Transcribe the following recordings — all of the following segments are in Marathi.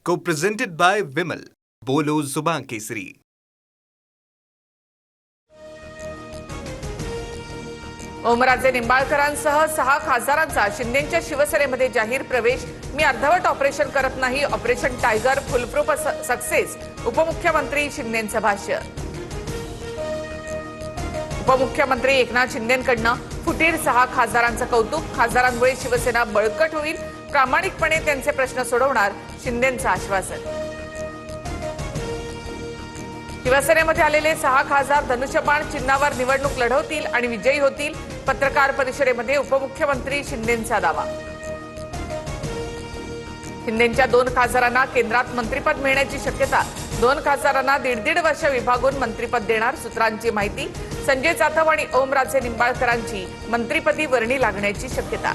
Co-presented by Vimal. बोलो जुबान केसरी. ओमराजे निंबाळकरांसह 6 खासदारांचा शिंदेच्या शिवसेनेमध्ये जाहीर प्रवेश. मी अर्धवट ऑपरेशन करत नाही. Operation tiger foolproof success. उपमुख्यमंत्री शिंदेंचं भाष्य. उपमुख्यमंत्री एकनाथ शिंदेंकडनं फुटीर 6 खासदारांचं कौतुक. खासदारांमुळे शिवसेना बळकट होईल. प्रामाणिकपणे त्यांचे प्रश्न सोडवणार शिंदेंचं आश्वासन. शिवसेनेमध्ये आलेले 6 खासदार धनुष्यबाण चिन्हावर निवडणूक लढवतील आणि विजयी होतील. पत्रकार परिषदेमध्ये उपमुख्यमंत्री शिंदेंचा दावा. शिंदेंच्या 2 खासदारांना केंद्रात मंत्रिपद मिळण्याची शक्यता. 2 खासदारांना 1.5 वर्ष विभागून मंत्रिपद देणार सूत्रांची माहिती. संजय जाधव आणि ओमराजे निंबाळकरांची मंत्रिपदी वर्णी लागण्याची शक्यता.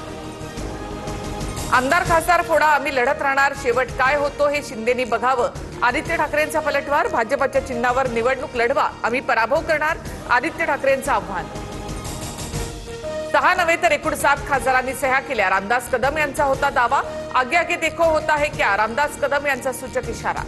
आमदार खासदार फोडा आम्ही लढत राहणार. शेवट काय होतो हे शिंदेंनी बघावं. आदित्य ठाकरेंचा पलटवार. भाजपच्या चिन्हावर निवडणूक लढवा. आम्ही पराभव करणार. आदित्य ठाकरेंचं आव्हान. 6 नव्हे तर एकूण 7 खासदारांनी सह्या केल्या. रामदास कदम यांचा होता दावा. आगे आगे देखो होता है क्या. रामदास कदम यांचा सूचक इशारा.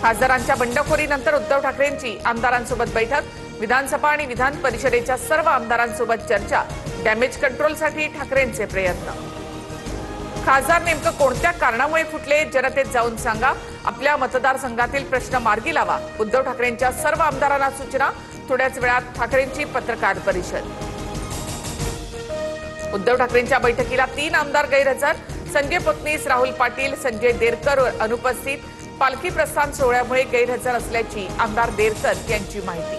खासदारांच्या बंडखोरीनंतर उद्धव ठाकरेंची आमदारांसोबत बैठक. विधानसभा आणि विधान परिषदेच्या सर्व आमदारांसोबत चर्चा. डॅमेज कंट्रोलसाठी ठाकरेंचे प्रयत्न. खासदार नेमकं कोणत्या कारणामुळे फुटले जनतेत जाऊन सांगा. आपल्या मतदारसंघातील प्रश्न मार्गी लावा. उद्धव ठाकरेंच्या सर्व आमदारांना सूचना. थोड्याच वेळात ठाकरेंची पत्रकार परिषद. उद्धव ठाकरेंच्या बैठकीला 3 आमदार गैरहजर. संजय पत्नीस, राहुल पाटील, संजय देरकर अनुपस्थित. पालखी प्रस्थान सोहळ्यामुळे गैरहजर असल्याची आमदार देरकर यांची माहिती.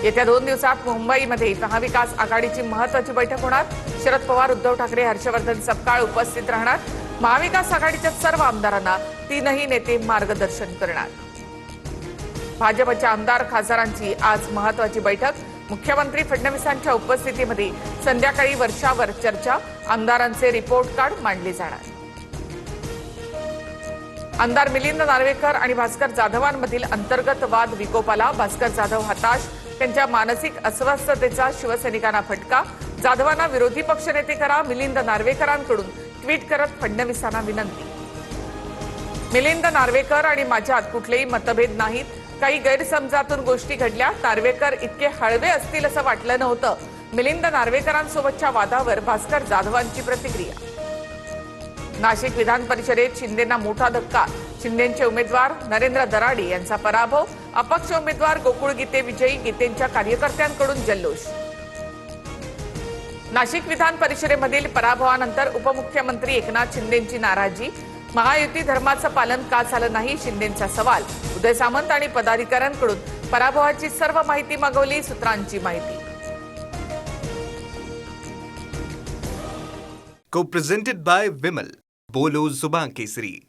येत्या 2 दिवसात मुंबईमध्ये महाविकास आघाडीची महत्वाची बैठक होणार. शरद पवार, उद्धव ठाकरे, हर्षवर्धन सपकाळ उपस्थित राहणार. महाविकास आघाडीच्या सर्व आमदारांना 3ही नेते मार्गदर्शन करणार. भाजपच्या आमदार खासदारांची आज महत्वाची बैठक. मुख्यमंत्री फडणवीसांच्या उपस्थितीमध्ये संध्याकाळी वर्षावर चर्चा. आमदारांचे रिपोर्ट कार्ड मांडले जाणार. आमदार मिलिंद नार्वेकर आणि भास्कर जाधवांमधील अंतर्गत वाद विकोपाला. भास्कर जाधव हताश. त्यांच्या मानसिक अस्वस्थतेचा शिवसैनिकांना फटका. जाधवांना विरोधी पक्षनेते करा. मिलिंद नार्वेकरांकडून ट्विट करत फडणवीसांना विनंती. मिलिंद नार्वेकर आणि माझ्यात कुठलेही मतभेद नाहीत. काही गैरसमजातून गोष्टी घडल्या. नार्वेकर इतके हळवे असतील असं वाटलं नव्हतं. मिलिंद नार्वेकरांसोबतच्या वादावर भास्कर जाधवांची प्रतिक्रिया. नाशिक विधान परिषदेत शिंदेंना मोठा धक्का. शिंदेचे उमेदवार नरेंद्र दराडे यांचा पराभव. अपक्ष उमेदवार गोकुळ गीते विजयी. गीतेंच्या कार्यकर्त्यांकडून जल्लोष. नाशिक विधान परिषदेमधील पराभवानंतर उपमुख्यमंत्री एकनाथ शिंदेंची नाराजी. महायुती धर्माचं पालन का झालं नाही शिंदेंचा सवाल. उदय सामंत आणि पदाधिकाऱ्यांकडून पराभवाची सर्व माहिती मागवली. सूत्रांची माहिती. Co-presented by Vimal. बोलो जुबान केसरी.